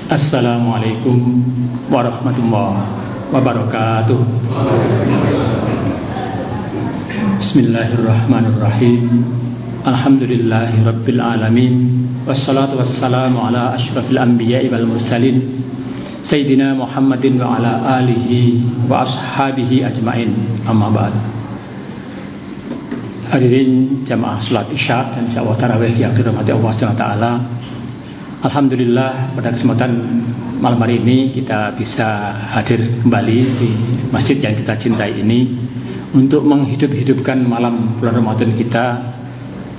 Assalamualaikum warahmatullahi wabarakatuh. Bismillahirrahmanirrahim. Alhamdulillahi rabbil alamin. Wassalatu wassalamu ala asyrafil anbiya'i wal mursalin Sayyidina Muhammadin wa ala alihi wa ashabihi ajmain. Amma ba'd. Hadirin jamaah salat Isya dan insyaallah tarawih yang dirahmati Allah SWT. Alhamdulillah pada kesempatan malam hari ini kita bisa hadir kembali di masjid yang kita cintai ini untuk menghidup-hidupkan malam bulan Ramadan kita.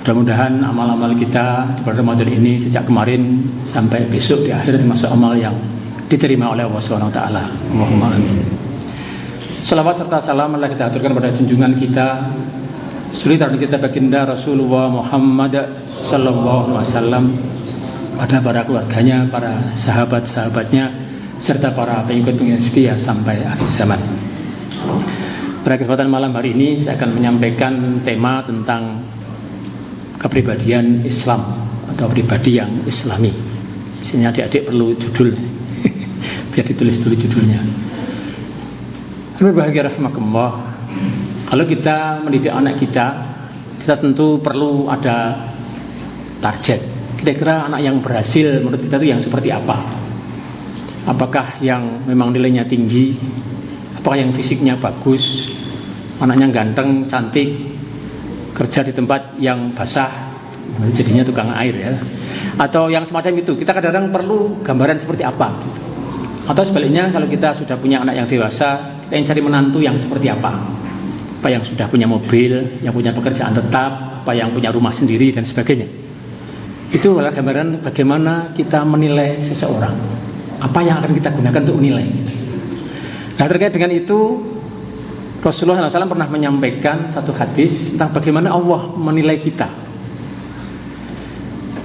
Mudah-mudahan amal-amal kita di bulan Ramadan ini sejak kemarin sampai besok di akhir termasuk amal yang diterima oleh Allah SWT. Allahumma amin. Salawat serta salam adalah kita aturkan pada junjungan kita, suri taruhan kita baginda Rasulullah Muhammad sallallahu alaihi wasallam, pada para keluarganya, para sahabat-sahabatnya, serta para pengikut-pengikut setia sampai akhir zaman. Pada kesempatan malam hari ini saya akan menyampaikan tema tentang kepribadian Islam atau pribadi yang Islami. Misalnya adik-adik perlu judul biar ditulis dulu judulnya. Berbahagia rahimakumullah. Kalau kita mendidik anak kita tentu perlu ada target. Kira-kira anak yang berhasil menurut kita itu yang seperti apa? Apakah yang memang nilainya tinggi? Apakah yang fisiknya bagus? Anaknya ganteng, cantik, kerja di tempat yang basah, jadinya tukang air ya? Atau yang semacam itu? Kita kadang-kadang perlu gambaran seperti apa gitu. Atau sebaliknya, kalau kita sudah punya anak yang dewasa, kita yang cari menantu yang seperti apa? Apa yang sudah punya mobil, yang punya pekerjaan tetap, apa yang punya rumah sendiri dan sebagainya. Itu adalah gambaran bagaimana kita menilai seseorang. Apa yang akan kita gunakan untuk menilai gitu. Nah, terkait dengan itu Rasulullah SAW pernah menyampaikan satu hadis tentang bagaimana Allah menilai kita.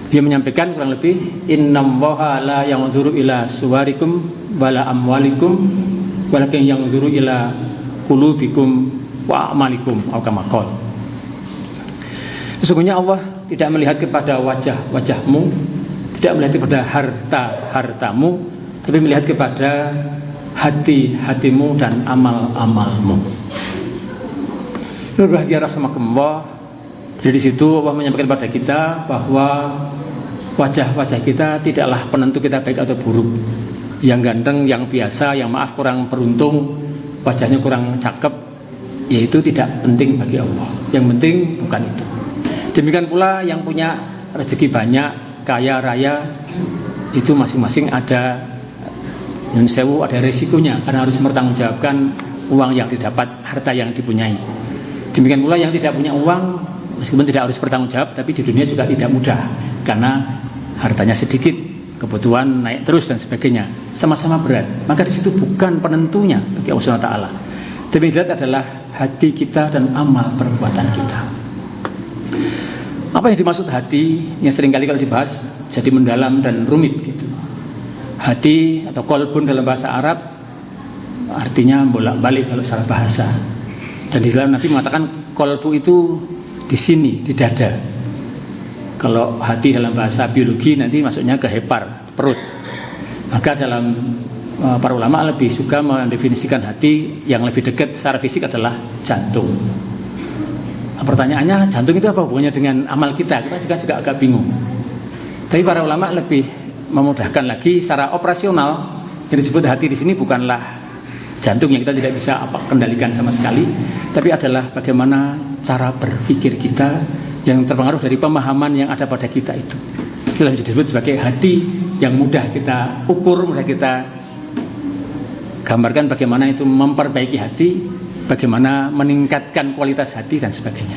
Dia menyampaikan kurang lebih, innallaha la yanzuru ila suwarikum wala amwalikum walakin yanzuru ila qulubikum wa amalikum atau kama qala. Sesungguhnya Allah tidak melihat kepada wajah-wajahmu, tidak melihat kepada harta-hartamu, tapi melihat kepada hati-hatimu dan amal-amalmu. Berbahagia rahimakumullah. Dari situ Allah menyampaikan kepada kita bahwa wajah-wajah kita tidaklah penentu kita baik atau buruk. Yang ganteng, yang biasa, yang maaf kurang beruntung, wajahnya kurang cakep, yaitu tidak penting bagi Allah. Yang penting bukan itu. Demikian pula yang punya rezeki banyak, kaya raya, itu masing-masing ada nyun sewu, ada resikonya karena harus mempertanggungjawabkan uang yang didapat, harta yang dipunyai. Demikian pula yang tidak punya uang, meskipun tidak harus bertanggung jawab, tapi di dunia juga tidak mudah karena hartanya sedikit, kebutuhan naik terus dan sebagainya, sama-sama berat. Maka di situ bukan penentunya bagi Allah SWT. Tapi dilihat adalah hati kita dan amal perbuatan kita. Apa yang dimaksud hati yang seringkali kalau dibahas jadi mendalam dan rumit gitu. Hati atau qalbun dalam bahasa Arab artinya bolak-balik kalau secara bahasa. Dan di dalam Nabi mengatakan qalbu itu di sini, di dada. Kalau hati dalam bahasa biologi nanti masuknya ke hepar, perut. Maka dalam para ulama lebih suka mendefinisikan hati yang lebih dekat secara fisik adalah jantung. Pertanyaannya, jantung itu apa hubungannya dengan amal kita? Kita juga agak bingung. Tapi para ulama lebih memudahkan lagi secara operasional. Yang disebut hati di sini bukanlah jantung yang kita tidak bisa kendalikan sama sekali, tapi adalah bagaimana cara berpikir kita yang terpengaruh dari pemahaman yang ada pada kita itu. Itulah yang disebut sebagai hati yang mudah kita ukur, mudah kita gambarkan bagaimana itu memperbaiki hati, bagaimana meningkatkan kualitas hati dan sebagainya.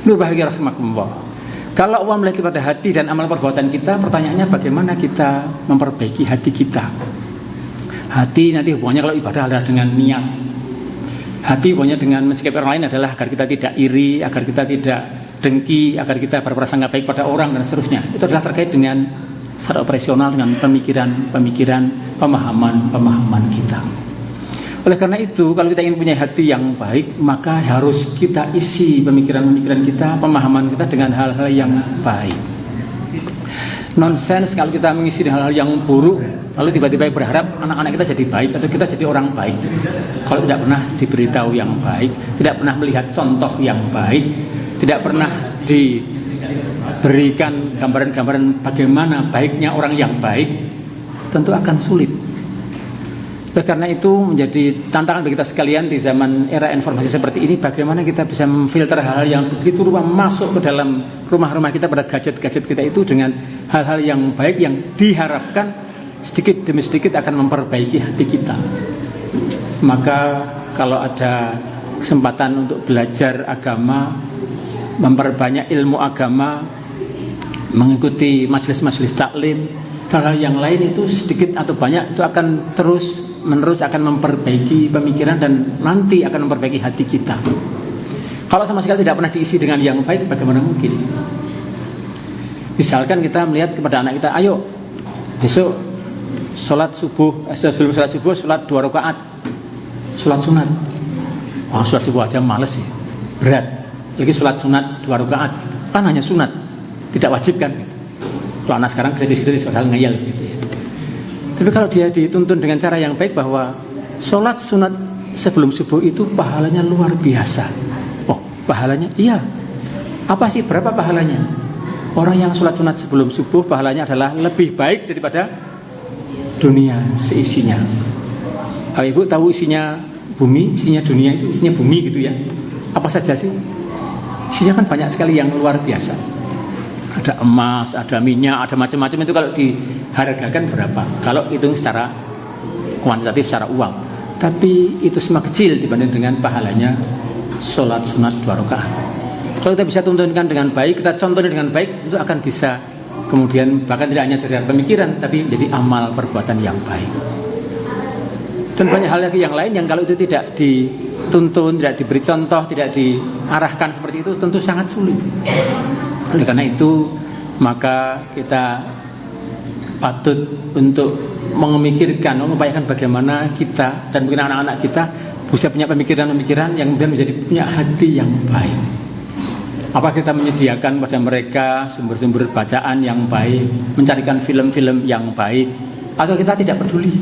Berbahagia rahimakumullah. Kalau Allah melihat kepada hati dan amal perbuatan kita, pertanyaannya bagaimana kita memperbaiki hati kita. Hati nanti hubungannya kalau ibadah adalah dengan niat. Hati hubungannya dengan mensikapi orang lain adalah agar kita tidak iri, agar kita tidak dengki, agar kita berprasangka baik pada orang dan seterusnya. Itu adalah terkait dengan secara operasional dengan pemikiran, pemahaman kita. Oleh karena itu, kalau kita ingin punya hati yang baik, maka harus kita isi pemikiran kita, pemahaman kita dengan hal-hal yang baik. nonsens kalau kita mengisi dengan hal yang buruk, lalu tiba-tiba berharap anak-anak kita jadi baik atau kita jadi orang baik. Kalau tidak pernah diberitahu yang baik, tidak pernah melihat contoh yang baik, tidak pernah diberikan gambaran-gambaran bagaimana baiknya orang yang baik, tentu akan sulit. Oleh karena itu menjadi tantangan bagi kita sekalian di zaman era informasi seperti ini, bagaimana kita bisa memfilter hal-hal yang begitu rupa masuk ke dalam rumah-rumah kita, pada gadget-gadget kita itu dengan hal-hal yang baik yang diharapkan sedikit demi sedikit akan memperbaiki hati kita. Maka kalau ada kesempatan untuk belajar agama, memperbanyak ilmu agama, mengikuti majelis-majelis taklim, hal-hal yang lain itu sedikit atau banyak itu akan terus menerus akan memperbaiki pemikiran dan nanti akan memperbaiki hati kita. Kalau sama sekali tidak pernah diisi dengan yang baik, bagaimana mungkin? Misalkan kita melihat kepada anak kita, ayo besok sholat subuh, sebelum sholat subuh sholat 2 rakaat, sholat sunat. Wah, sholat subuh aja males sih, berat. Lagi sholat sunat 2 rakaat, kan hanya sunat, tidak wajib kan? Gitu. Kalau anak sekarang kritis-kritis padahal ngeyel gitu ya. Tapi kalau dia dituntun dengan cara yang baik bahwa sholat sunat sebelum subuh itu pahalanya luar biasa. Oh, pahalanya? Iya. Apa sih, berapa pahalanya? Orang yang sholat sunat sebelum subuh pahalanya adalah lebih baik daripada dunia seisinya. Kalau ibu tahu isinya bumi, isinya dunia itu isinya bumi gitu ya. Apa saja sih? Isinya kan banyak sekali yang luar biasa. Ada emas, ada minyak, ada macam-macam. Itu kalau dihargakan berapa? Kalau hitung secara kuantitatif, secara uang. Tapi itu semua kecil dibanding dengan pahalanya sholat sunat 2 rakaat. Kalau kita bisa tuntunkan dengan baik, kita contohnya dengan baik, itu akan bisa kemudian bahkan tidak hanya sekedar pemikiran, tapi menjadi amal perbuatan yang baik. Dan banyak hal lagi yang lain yang kalau itu tidak dituntun, tidak diberi contoh, tidak diarahkan seperti itu, tentu sangat sulit. Oleh karena itu maka kita patut untuk memikirkan, mengupayakan bagaimana kita dan mungkin anak-anak kita bisa punya pemikiran-pemikiran yang kemudian menjadi punya hati yang baik. Apa kita menyediakan pada mereka sumber-sumber bacaan yang baik, mencarikan film-film yang baik, atau kita tidak peduli?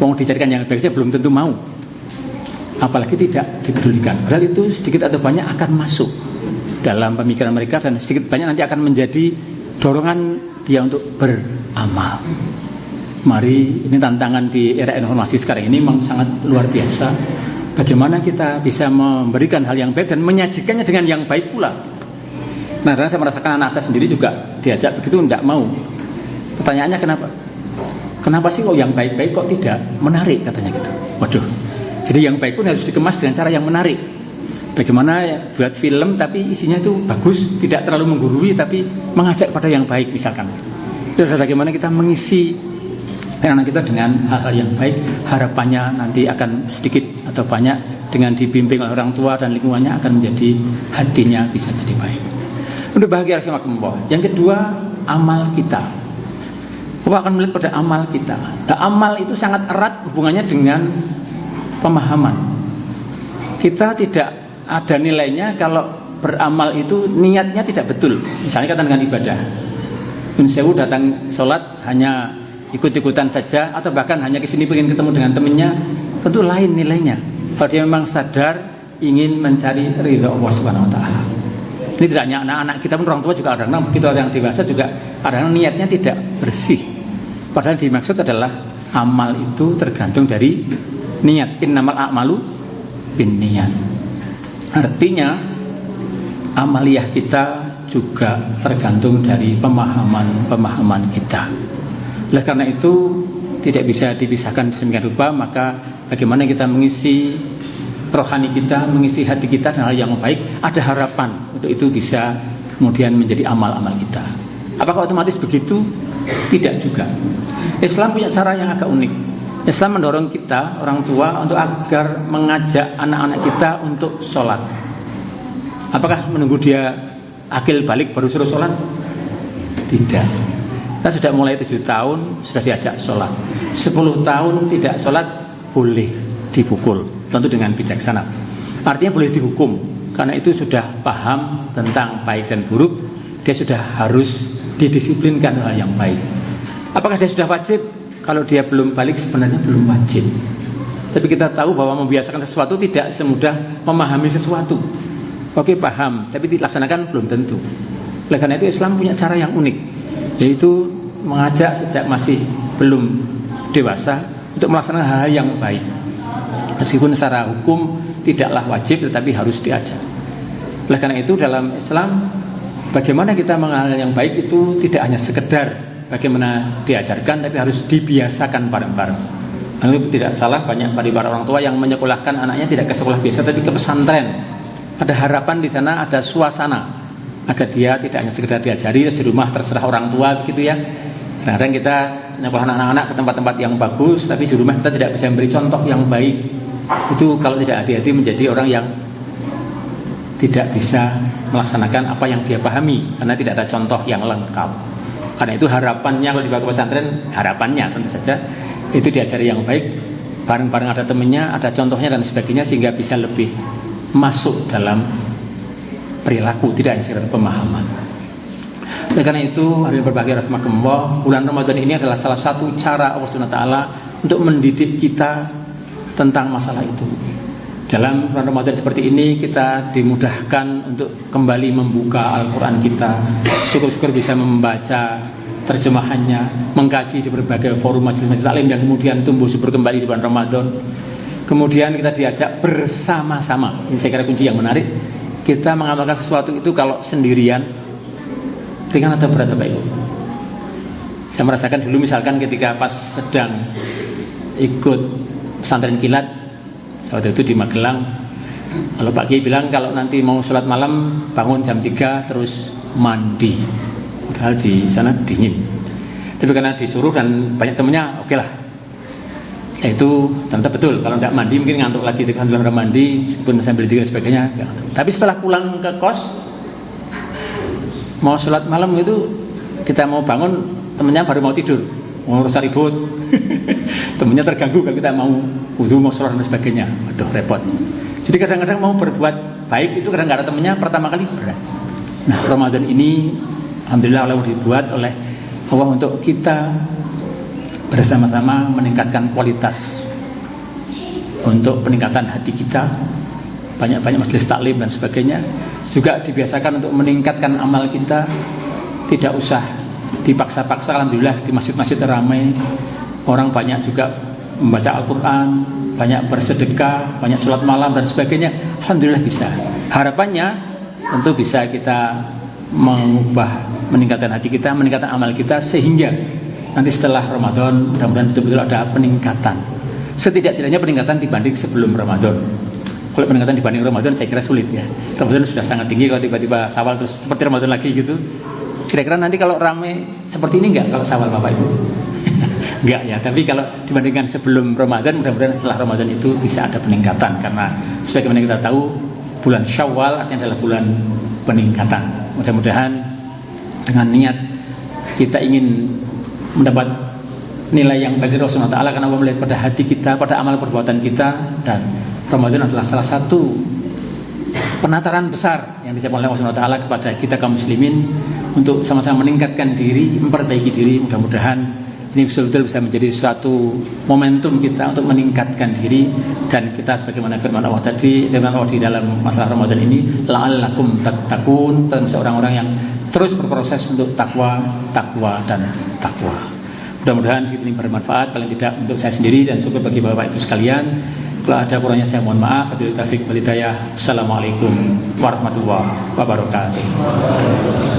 Mau dicarikan yang baik saja belum tentu mau, apalagi tidak dipedulikan. Padahal itu sedikit atau banyak akan masuk dalam pemikiran mereka dan sedikit banyak nanti akan menjadi dorongan dia untuk beramal. Mari, ini tantangan di era informasi sekarang ini memang sangat luar biasa. Bagaimana kita bisa memberikan hal yang baik dan menyajikannya dengan yang baik pula. Nah, karena saya merasakan anak saya sendiri juga diajak begitu tidak mau. Pertanyaannya kenapa? Kenapa sih kok yang baik-baik kok tidak menarik, katanya gitu. Waduh. Jadi yang baik pun harus dikemas dengan cara yang menarik. Bagaimana ya, buat film tapi isinya itu bagus, tidak terlalu menggurui tapi mengajak pada yang baik misalkan. Dan bagaimana kita mengisi anak kita dengan hal-hal yang baik, harapannya nanti akan sedikit atau banyak dengan dibimbing oleh orang tua dan lingkungannya akan menjadi hatinya bisa jadi baik. Untuk bahagia rahimakumullah. Yang kedua, amal kita. Allah akan melihat pada amal kita. Nah, amal itu sangat erat hubungannya dengan pemahaman. Kita tidak ada nilainya kalau beramal itu niatnya tidak betul. Misalnya kata dengan ibadah, Sewu datang sholat hanya ikut-ikutan saja, atau bahkan hanya kesini pengen ketemu dengan temannya, tentu lain nilainya. Kalau dia memang sadar ingin mencari ridha Allah Subhanahu Wa Taala. Ini tidak hanya anak-anak kita pun, orang tua juga kadang-kadang begitu, yang dewasa juga kadang-kadang niatnya tidak bersih. Padahal dimaksud adalah amal itu tergantung dari niat. Innamal a'malu binniyat. Artinya amaliyah kita juga tergantung dari pemahaman kita. Oleh karena itu tidak bisa dipisahkan sedemikian rupa. Maka bagaimana kita mengisi rohani kita, mengisi hati kita dengan hal yang baik, ada harapan untuk itu bisa kemudian menjadi amal-amal kita. Apakah otomatis begitu? Tidak juga. Islam punya cara yang agak unik. Islam mendorong kita, orang tua, untuk agar mengajak anak-anak kita untuk sholat. Apakah menunggu dia akil balik baru suruh sholat? Tidak. Kita sudah mulai 7 tahun sudah diajak sholat. 10 tahun tidak sholat boleh dipukul, tentu dengan bijaksana. Artinya boleh dihukum, karena itu sudah paham tentang baik dan buruk. Dia sudah harus didisiplinkan hal yang baik. Apakah dia sudah wajib? Kalau dia belum balik sebenarnya belum wajib. Tapi kita tahu bahwa membiasakan sesuatu tidak semudah memahami sesuatu. Oke, paham, tapi dilaksanakan belum tentu. Oleh karena itu Islam punya cara yang unik, yaitu mengajak sejak masih belum dewasa untuk melaksanakan hal yang baik. Meskipun secara hukum tidaklah wajib, tetapi harus diajak. Oleh karena itu dalam Islam, bagaimana kita mengenal yang baik itu tidak hanya sekedar bagaimana diajarkan, tapi harus dibiasakan bareng-bareng. Lalu tidak salah banyak dari para orang tua yang menyekolahkan anaknya tidak ke sekolah biasa tapi ke pesantren. Ada harapan di sana, ada suasana agar dia tidak hanya sekedar diajari terus di rumah terserah orang tua begitu ya. Kadang kita menyekolahkan anak-anak ke tempat-tempat yang bagus, tapi di rumah kita tidak bisa memberi contoh yang baik. Itu kalau tidak hati-hati menjadi orang yang tidak bisa melaksanakan apa yang dia pahami karena tidak ada contoh yang lengkap. Karena itu harapannya kalau dibawa ke pesantren, harapannya tentu saja itu diajari yang baik, bareng-bareng ada temannya, ada contohnya dan sebagainya, sehingga bisa lebih masuk dalam perilaku, tidak hanya sekedar pemahaman. Oleh karena itu, hadirin berbahagia rahimakumullah, bulan Ramadan ini adalah salah satu cara Allah SWT untuk mendidik kita tentang masalah itu. Dalam bulan Ramadan seperti ini kita dimudahkan untuk kembali membuka Al-Quran kita. Syukur-syukur bisa membaca terjemahannya, mengkaji di berbagai forum majelis-majelis taklim yang kemudian tumbuh subur kembali di bulan Ramadan. Kemudian kita diajak bersama-sama. Ini saya kira kunci yang menarik. Kita mengamalkan sesuatu itu kalau sendirian ringan atau berat Bapak Ibu. Saya merasakan dulu misalkan ketika pas sedang ikut pesantren kilat waktu itu di Magelang, kalau Pak Kiai bilang kalau nanti mau sholat malam bangun jam 3 terus mandi, padahal di sana dingin. Tapi karena disuruh dan banyak temennya, oke lah. Itu ternyata betul, kalau tidak mandi mungkin ngantuk lagi di dalam mandi, meskipun sambil tidur dan sebagainya. Tapi setelah pulang ke kos mau sholat malam itu kita mau bangun, temennya baru mau tidur, mau urus ribut. Temennya terganggu kalau kita mau wudu, mau sholat dan sebagainya. Aduh, repot. Jadi kadang-kadang mau berbuat baik itu kadang-kadang temennya pertama kali berat. Nah, Ramadan ini alhamdulillah Allah dibuat oleh Allah untuk kita bersama-sama meningkatkan kualitas, untuk peningkatan hati kita, banyak-banyak majelis taklim dan sebagainya. Juga dibiasakan untuk meningkatkan amal kita, tidak usah dipaksa-paksa. Alhamdulillah di masjid-masjid ramai, orang banyak juga membaca Al-Quran, banyak bersedekah, banyak sholat malam dan sebagainya. Alhamdulillah bisa. Harapannya tentu bisa kita mengubah, meningkatkan hati kita, meningkatkan amal kita, sehingga nanti setelah Ramadan mudah-mudahan betul-betul ada peningkatan. Setidak-tidaknya peningkatan dibanding sebelum Ramadan. Kalau peningkatan dibanding Ramadan saya kira sulit ya. Ramadan sudah sangat tinggi, kalau tiba-tiba Syawal terus seperti Ramadan lagi gitu. Kira-kira nanti kalau ramai seperti ini enggak kalau Syawal Bapak Ibu? Enggak ya, tapi kalau dibandingkan sebelum Ramadan, mudah-mudahan setelah Ramadan itu bisa ada peningkatan. Karena sebagaimana kita tahu, bulan Syawal artinya adalah bulan peningkatan. Mudah-mudahan dengan niat kita ingin mendapat nilai yang baik dari Rasulullah Ta'ala, karena Allah melihat pada hati kita, pada amal perbuatan kita. Dan Ramadan adalah salah satu penataran besar yang disiapkan oleh Rasulullah Ta'ala kepada kita kaum muslimin untuk sama-sama meningkatkan diri, memperbaiki diri. Mudah-mudahan ini betul-betul bisa menjadi suatu momentum kita untuk meningkatkan diri, dan kita sebagaimana firman Allah tadi, firman Allah di dalam masalah Ramadan ini, la'allakum tattaqun, orang-orang yang terus berproses untuk takwa dan takwa. Mudah-mudahan ini bermanfaat, paling tidak untuk saya sendiri dan syukur bagi Bapak Ibu sekalian. Kalau ada kurangnya saya mohon maaf. Wabillahi taufiq wal hidayah. Assalamualaikum warahmatullahi wabarakatuh.